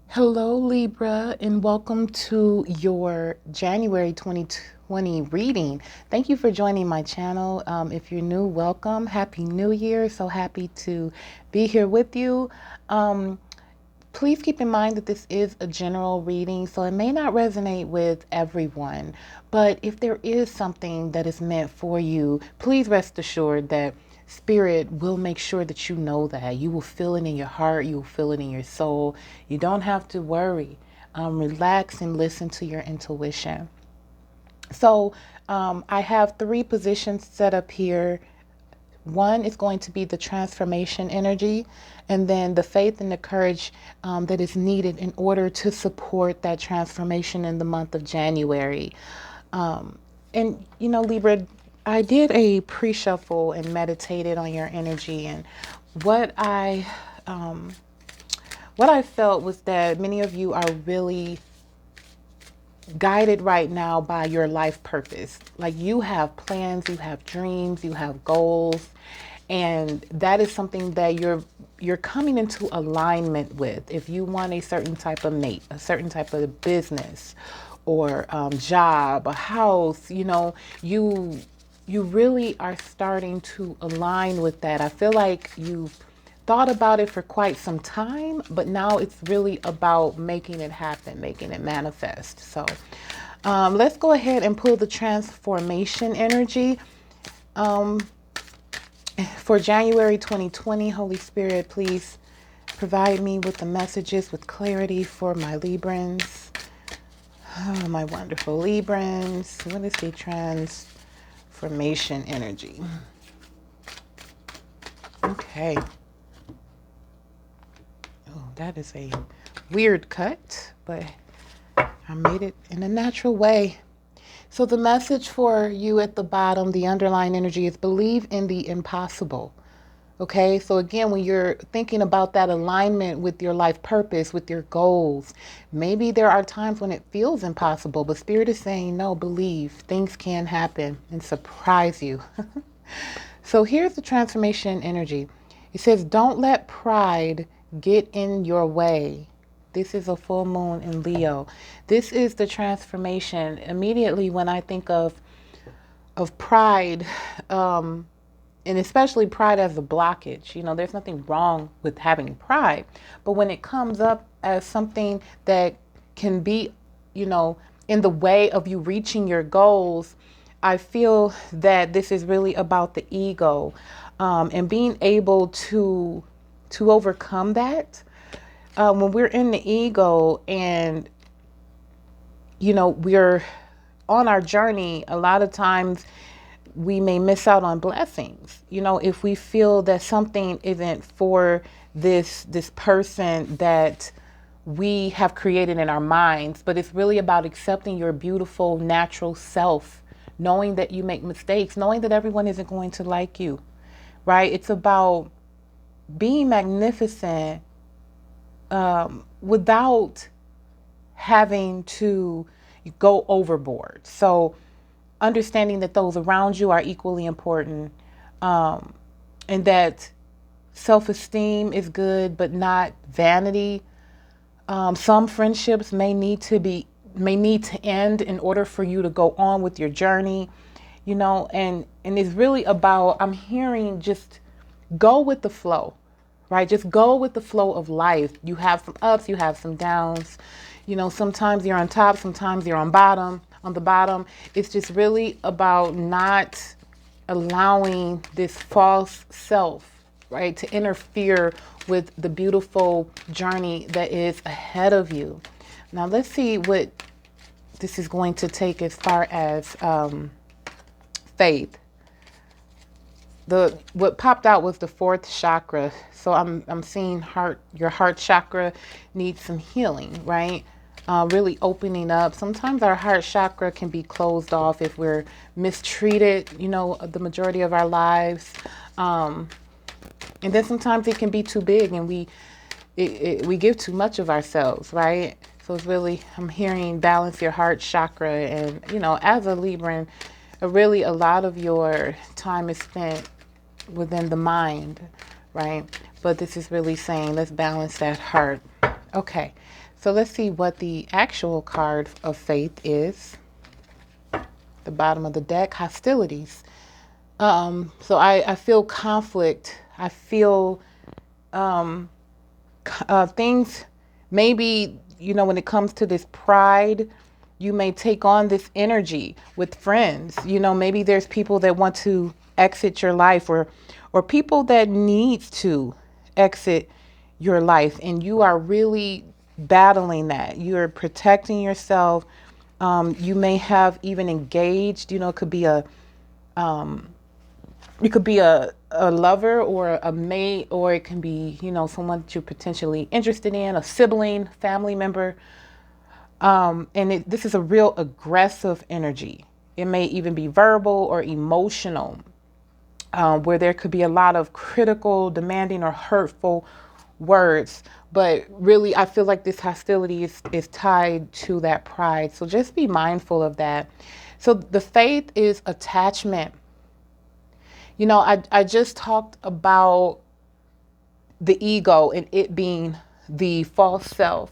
Hello, Libra, and welcome to your January 2020 reading. Thank you for joining my channel. If you're new, welcome. Happy New Year. So happy to be here with you. Um, Please keep in mind that this is a general reading, so it may not resonate with everyone. But if there is something that is meant for you, please rest assured that Spirit will make sure that you know that. You will feel it in your heart, you will feel it in your soul. You don't have to worry. Relax and listen to your intuition. So, I have three positions set up here. One is going to be the transformation energy, and then the faith and the courage that is needed in order to support that transformation in the month of January. And Libra, I did a pre-shuffle and meditated on your energy, and what I um, what I felt was that many of you are really guided right now by your life purpose. Like you have plans, you have dreams, you have goals, and that is something that you're coming into alignment with. If you want a certain type of mate, a certain type of business, or job, a house, you really are starting to align with that. I feel like you've thought about it for quite some time, but now it's really about making it happen, making it manifest. So let's go ahead and pull the transformation energy for January 2020. Holy Spirit, please provide me with the messages with clarity for my Librans. Oh, my wonderful Librans. What is the transformation energy? Okay. Oh, that is a weird cut, but I made it in a natural way. So the message for you at the bottom, the underlying energy, is believe in the impossible. Okay, so again, when you're thinking about that alignment with your life purpose, with your goals, maybe there are times when it feels impossible, but Spirit is saying, no, believe things can happen and surprise you. So here's the transformation energy. It says, don't let pride get in your way. This is a full moon in Leo. This is the transformation. Immediately when I think of pride, and especially pride as a blockage, there's nothing wrong with having pride. But when it comes up as something that can be, in the way of you reaching your goals, I feel that this is really about the ego, and being able to overcome that. When we're in the ego and we're on our journey, a lot of times we may miss out on blessings. If we feel that something isn't for this person that we have created in our minds, but it's really about accepting your beautiful natural self, knowing that you make mistakes, knowing that everyone isn't going to like you, right? It's about being magnificent, without having to go overboard. So understanding that those around you are equally important, and that self-esteem is good, but not vanity. Some friendships may need to end in order for you to go on with your journey, and it's really about, I'm hearing, just go with the flow, right? Just go with the flow of life. You have some ups, you have some downs. Sometimes you're on top, sometimes you're on the bottom. It's just really about not allowing this false self, right, to interfere with the beautiful journey that is ahead of you. Now let's see what this is going to take as far as faith. What popped out was the fourth chakra. So I'm seeing your heart chakra needs some healing, right? Really opening up. Sometimes our heart chakra can be closed off if we're mistreated, the majority of our lives. And then sometimes it can be too big, and we give too much of ourselves, right? So it's really, I'm hearing balance your heart chakra. And, as a Libran, really a lot of your time is spent within the mind, right? But this is really saying, let's balance that heart. Okay. So let's see what the actual card of faith is. The bottom of the deck, hostilities. So I feel conflict. I feel things, maybe, when it comes to this pride, you may take on this energy with friends. Maybe there's people that want to exit your life, or people that needs to exit your life, and you are really battling that. You're protecting yourself. You may have even engaged, it could be a lover or a mate, or it can be, someone that you're potentially interested in, a sibling, family member. This is a real aggressive energy. It may even be verbal or emotional, where there could be a lot of critical, demanding, or hurtful words. But really, I feel like this hostility is tied to that pride. So just be mindful of that. So the faith is attachment. I just talked about the ego and it being the false self.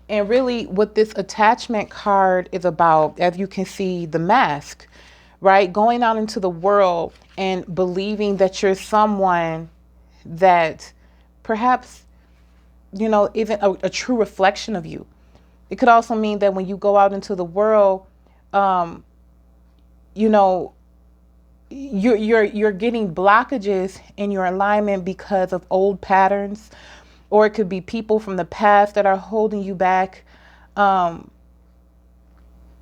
And really, what this attachment card is about, as you can see, the mask, right? Going out into the world and believing that you're someone that perhaps, isn't a true reflection of you. It could also mean that when you go out into the world, you know, you're getting blockages in your alignment because of old patterns, or it could be people from the past that are holding you back.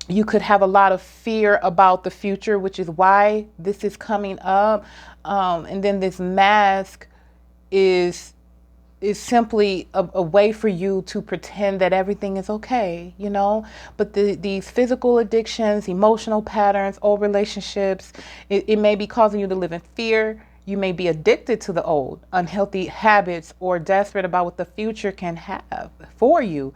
You could have a lot of fear about the future, which is why this is coming up. And then this mask is simply a way for you to pretend that everything is okay, But these physical addictions, emotional patterns, old relationships, it may be causing you to live in fear. You may be addicted to the old, unhealthy habits, or desperate about what the future can have for you.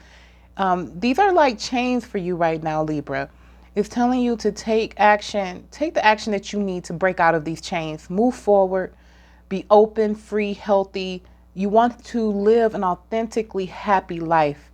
These are like chains for you right now, Libra. It's telling you to take action, take the action that you need to break out of these chains, move forward, be open, free, healthy. You want to live an authentically happy life.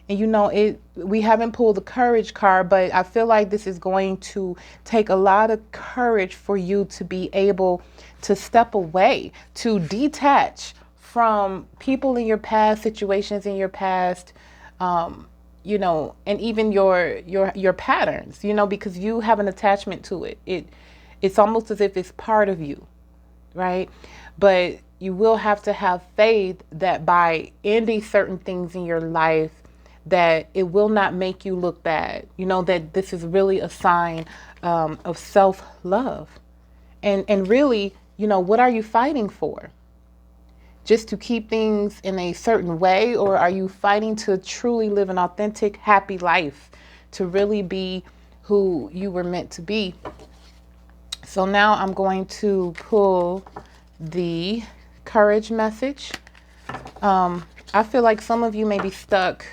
And we haven't pulled the courage card, but I feel like this is going to take a lot of courage for you to be able to step away, to detach from people in your past, situations in your past, and even your patterns, because you have an attachment to it. It's almost as if it's part of you, right? But you will have to have faith that by ending certain things in your life, that it will not make you look bad. That this is really a sign of self-love. And really, what are you fighting for? Just to keep things in a certain way, or are you fighting to truly live an authentic, happy life, to really be who you were meant to be? So now I'm going to pull the courage message. I feel like some of you may be stuck,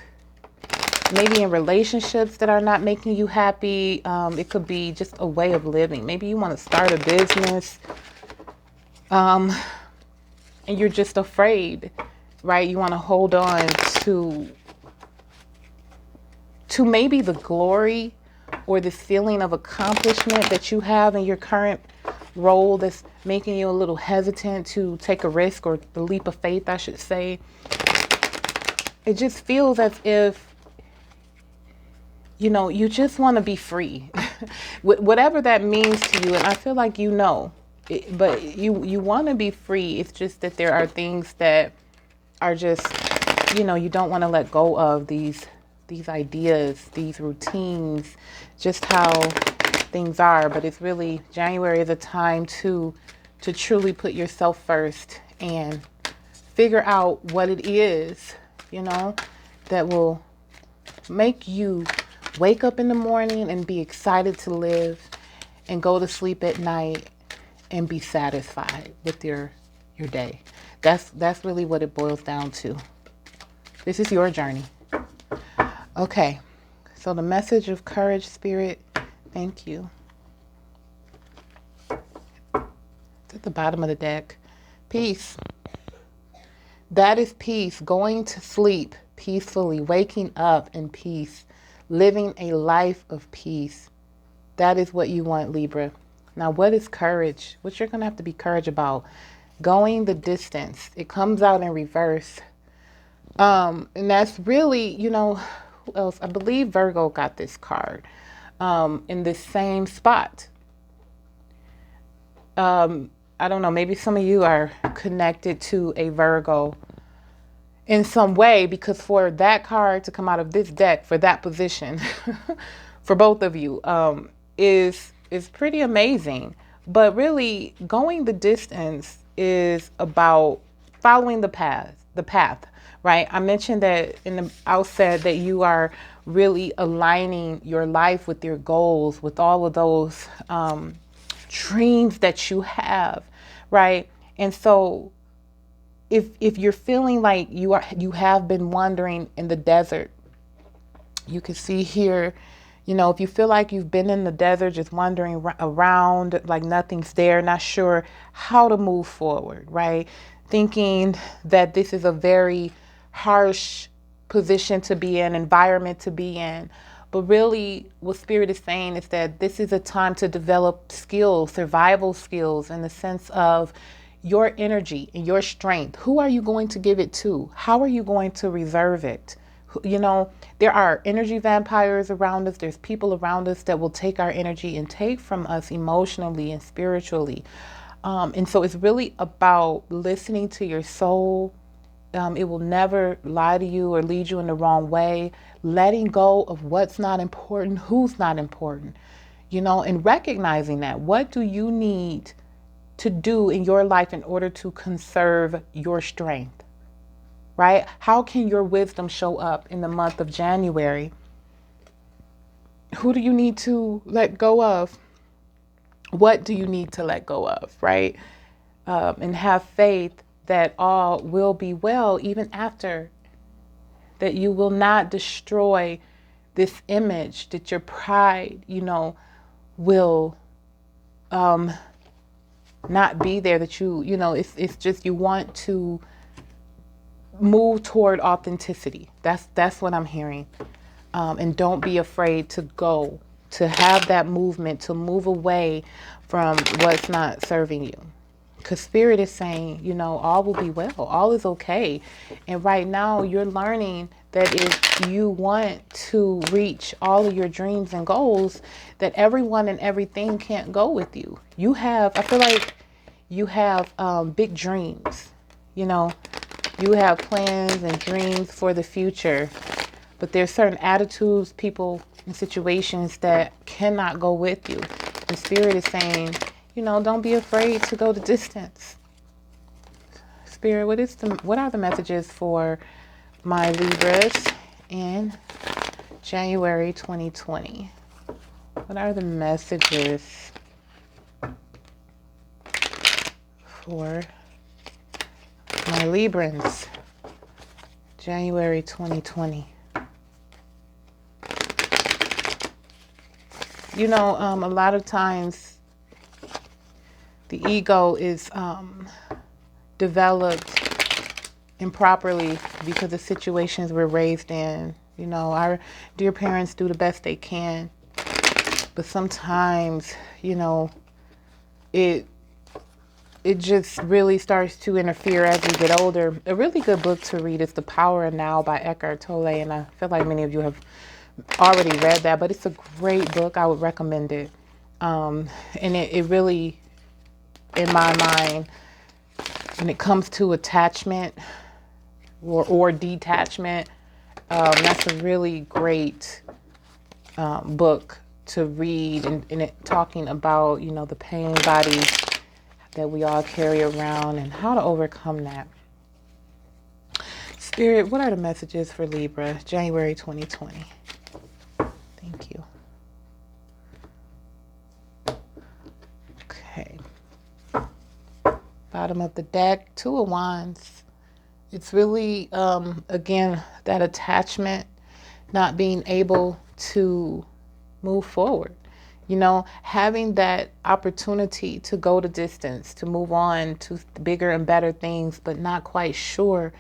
maybe in relationships that are not making you happy. It could be just a way of living. Maybe you want to start a business, and you're just afraid, right? You want to hold on to maybe the glory or this feeling of accomplishment that you have in your current role that's making you a little hesitant to take a risk, or the leap of faith, I should say. It just feels as if, you just want to be free, whatever that means to you. And I feel like but you want to be free. It's just that there are things that are just, you don't want to let go of these ideas, these routines, just how things are. But it's really, January is a time to truly put yourself first and figure out what it is, that will make you wake up in the morning and be excited to live, and go to sleep at night and be satisfied with your day. That's really what it boils down to. This is your journey. Okay, so the message of courage, Spirit, thank you. It's at the bottom of the deck. Peace. That is peace. Going to sleep peacefully, waking up in peace, living a life of peace. That is what you want, Libra. Now, what is courage? What you're going to have to be courage about? Going the distance. It comes out in reverse. And that's really, who else? I believe Virgo got this card in the same spot. I don't know, maybe some of you are connected to a Virgo in some way, because for that card to come out of this deck for that position for both of you is pretty amazing. But really, going the distance is about following the path, right? I mentioned that in the outset that you are really aligning your life with your goals, with all of those dreams that you have, right? And so if you're feeling like you have been wandering in the desert, you can see here, if you feel like you've been in the desert just wandering around like nothing's there, not sure how to move forward, right? Thinking that this is a very harsh position to be in, environment to be in. But really, what Spirit is saying is that this is a time to develop skills, survival skills, in the sense of your energy and your strength. Who are you going to give it to? How are you going to reserve it? There are energy vampires around us. There's people around us that will take our energy and take from us emotionally and spiritually. And so it's really about listening to your soul. It will never lie to you or lead you in the wrong way. Letting go of what's not important, who's not important, and recognizing that. What do you need to do in your life in order to conserve your strength, right? How can your wisdom show up in the month of January? Who do you need to let go of? What do you need to let go of, right? And have faith that all will be well, even after that. You will not destroy this image, that your pride, will not be there, that it's just, you want to move toward authenticity. That's what I'm hearing. And don't be afraid to have that movement, to move away from what's not serving you. Because Spirit is saying, all will be well. All is okay. And right now you're learning that if you want to reach all of your dreams and goals, that everyone and everything can't go with you. I feel like you have big dreams, you have plans and dreams for the future, but there's certain attitudes, people, and situations that cannot go with you. The Spirit is saying, don't be afraid to go the distance. Spirit, what are the messages for my Libras in January 2020? What are the messages for my Librans, January 2020? A lot of times the ego is developed improperly because of situations we're raised in. Our dear parents do the best they can, but sometimes, it just really starts to interfere as we get older. A really good book to read is The Power of Now by Eckhart Tolle, and I feel like many of you have already read that, but it's a great book. I would recommend it. And it really, in my mind, when it comes to attachment or detachment, that's a really great book to read, and it talking about, the pain body that we all carry around and how to overcome that. Spirit, what are the messages for Libra, January 2020? Thank you. Okay. Bottom of the deck, Two of Wands. It's really, again, that attachment, not being able to move forward. Having that opportunity to go the distance, to move on to bigger and better things, but not quite sure,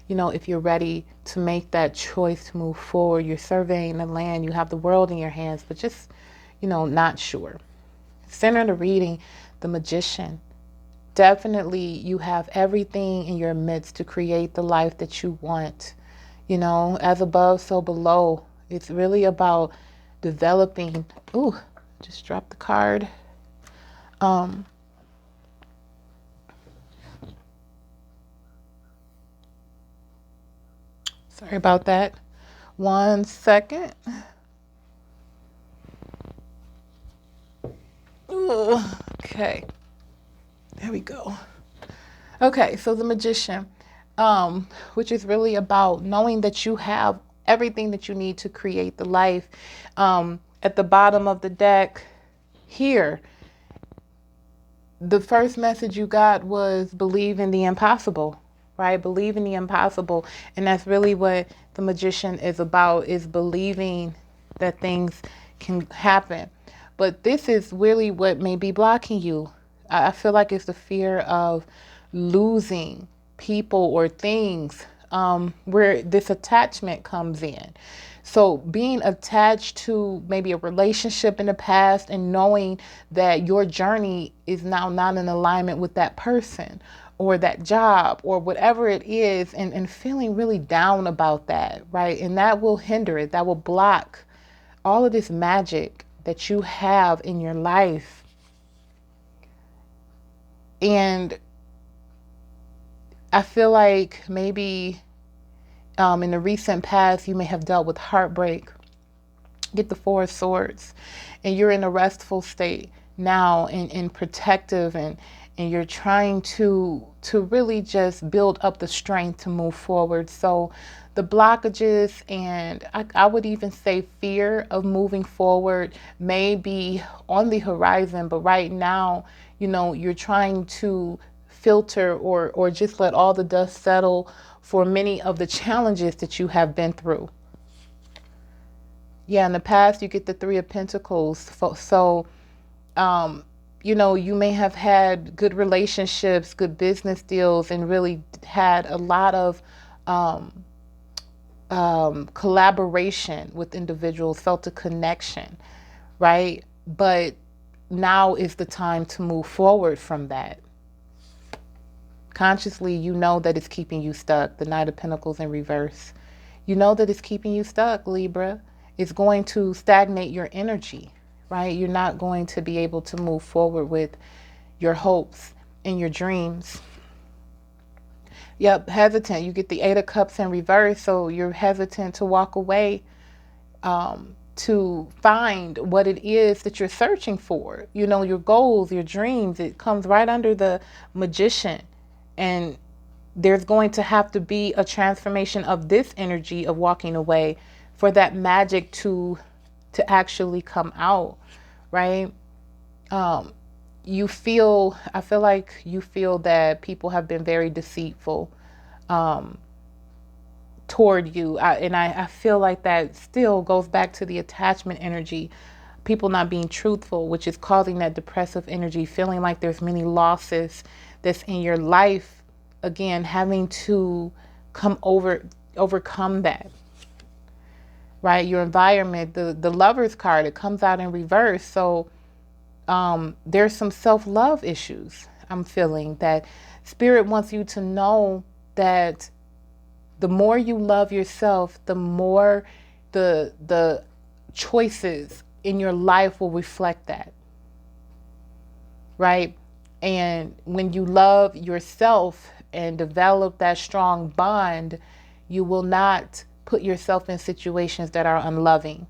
if you're ready to make that choice to move forward. You're surveying the land, you have the world in your hands, but just, not sure. Center of the reading, the Magician. Definitely you have everything in your midst to create the life that you want. As above, so below. It's really about developing. Ooh, just dropped the card. Sorry about that. 1 second. Ooh, okay. There we go. Okay, so the Magician, which is really about knowing that you have everything that you need to create the life. At the bottom of the deck here, the first message you got was believe in the impossible, right? Believe in the impossible. And that's really what the Magician is about, is believing that things can happen. But this is really what may be blocking you. I feel like it's the fear of losing people or things, where this attachment comes in. So being attached to maybe a relationship in the past and knowing that your journey is now not in alignment with that person or that job or whatever it is, and feeling really down about that, right? And that will hinder it, that will block all of this magic that you have in your life. And I feel like maybe in the recent past, you may have dealt with heartbreak. Get the Four of Swords, and you're in a restful state now, and protective, and you're trying to really just build up the strength to move forward. So the blockages, and I would even say fear of moving forward, may be on the horizon, but right now, you're trying to filter or just let all the dust settle for many of the challenges that you have been through. Yeah, in the past, you get the Three of Pentacles. So, you may have had good relationships, good business deals, and really had a lot of collaboration with individuals, felt a connection, right? But now is the time to move forward from that. Consciously, you know that it's keeping you stuck. The Knight of Pentacles in reverse. You know that it's keeping you stuck, Libra. It's going to stagnate your energy, right? You're not going to be able to move forward with your hopes and your dreams. Yep, hesitant. You get the Eight of Cups in reverse, so you're hesitant to walk away, to find what it is that you're searching for. Your goals, your dreams. It comes right under the Magician. And there's going to have to be a transformation of this energy of walking away for that magic to actually come out, right? I feel like you feel that people have been very deceitful toward you. I feel like that still goes back to the attachment energy. People not being truthful, which is causing that depressive energy, feeling like there's many losses that's in your life. Again, having to overcome that, right? Your environment, the Lover's card, it comes out in reverse. So there's some self-love issues. I'm feeling that Spirit wants you to know that the more you love yourself, the more the choices in your life will reflect that, right? And when you love yourself and develop that strong bond, you will not put yourself in situations that are unloving.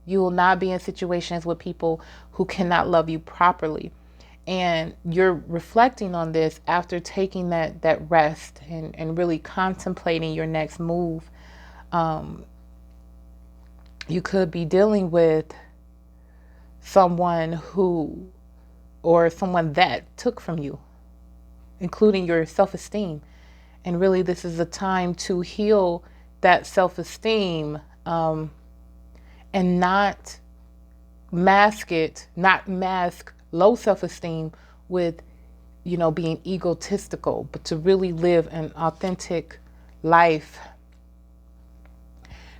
You will not be in situations with people who cannot love you properly. And you're reflecting on this after taking that rest and really contemplating your next move. You could be dealing with someone that took from you, including your self-esteem. And really, this is a time to heal that self-esteem, and not mask low self-esteem with, being egotistical, but to really live an authentic life.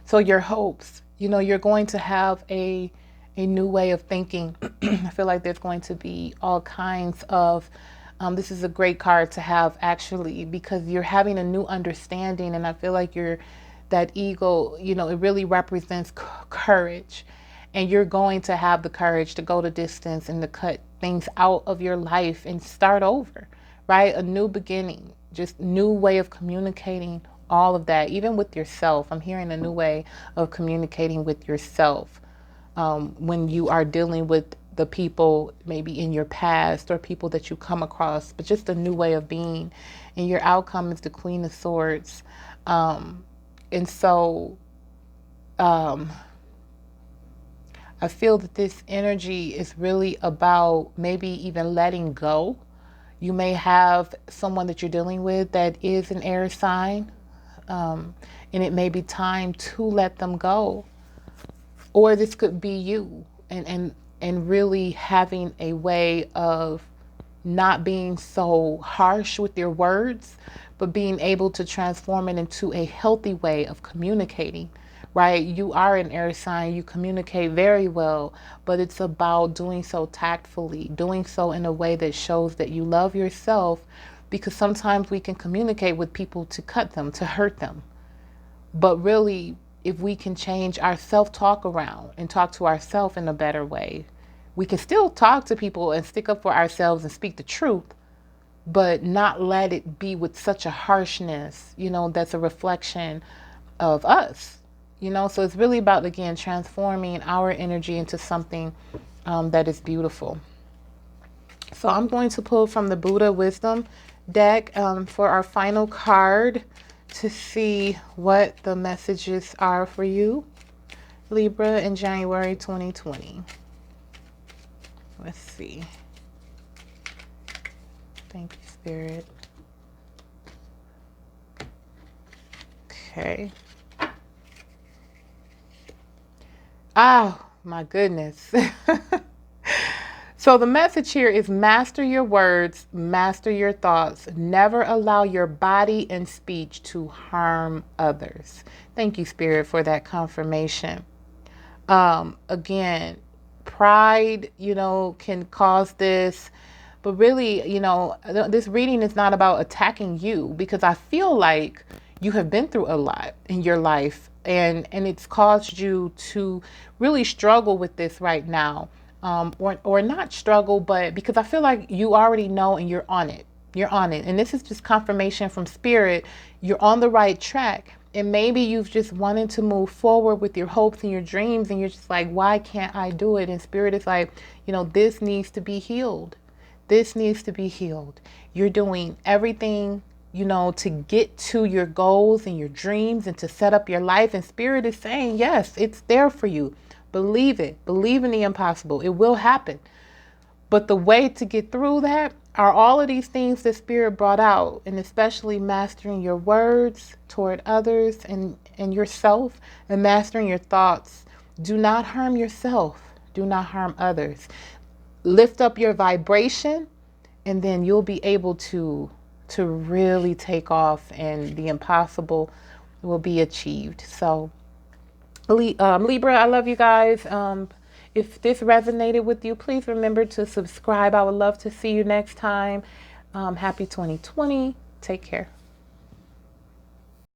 So your hopes, you're going to have a new way of thinking. I feel like there's going to be all kinds of, this is a great card to have actually, because you're having a new understanding. And I feel like that eagle, it really represents courage. And you're going to have the courage to go the distance and to cut things out of your life and start over, right? A new beginning, just new way of communicating, all of that, even with yourself. I'm hearing a new way of communicating with yourself when you are dealing with the people maybe in your past or people that you come across, but just a new way of being. And your outcome is the Queen of Swords. And so I feel that this energy is really about maybe even letting go. You may have someone that you're dealing with that is an air sign, and it may be time to let them go. Or this could be you, and really having a way of not being so harsh with your words, but being able to transform it into a healthy way of communicating, right? You are an air sign, you communicate very well, but it's about doing so tactfully, doing so in a way that shows that you love yourself, because sometimes we can communicate with people to cut them, to hurt them. But really, if we can change our self-talk around and talk to ourselves in a better way, we can still talk to people and stick up for ourselves and speak the truth, but not let it be with such a harshness, that's a reflection of us, So it's really about, again, transforming our energy into something that is beautiful. So I'm going to pull from the Buddha Wisdom deck for our final card to see what the messages are for you, Libra, in January 2020. Let's see. Thank you, Spirit. Okay. Oh, my goodness. So the message here is master your words, master your thoughts. Never allow your body and speech to harm others. Thank you, Spirit, for that confirmation. Again, pride, can cause this. But really, this reading is not about attacking you, because I feel like you have been through a lot in your life, and it's caused you to really struggle with this right now. Or not struggle, but because I feel like you already know and you're on it. You're on it. And this is just confirmation from Spirit. You're on the right track. And maybe you've just wanted to move forward with your hopes and your dreams, and you're just like, why can't I do it? And Spirit is like, this needs to be healed. This needs to be healed. You're doing everything, to get to your goals and your dreams and to set up your life. And Spirit is saying, yes, it's there for you. Believe it. Believe in the impossible. It will happen. But the way to get through that are all of these things that Spirit brought out, and especially mastering your words toward others and yourself, and mastering your thoughts. Do not harm yourself. Do not harm others. Lift up your vibration, and then you'll be able to really take off, and the impossible will be achieved. So Libra, I love you guys. If this resonated with you, please remember to subscribe. I would love to see you next time. Happy 2020. Take care.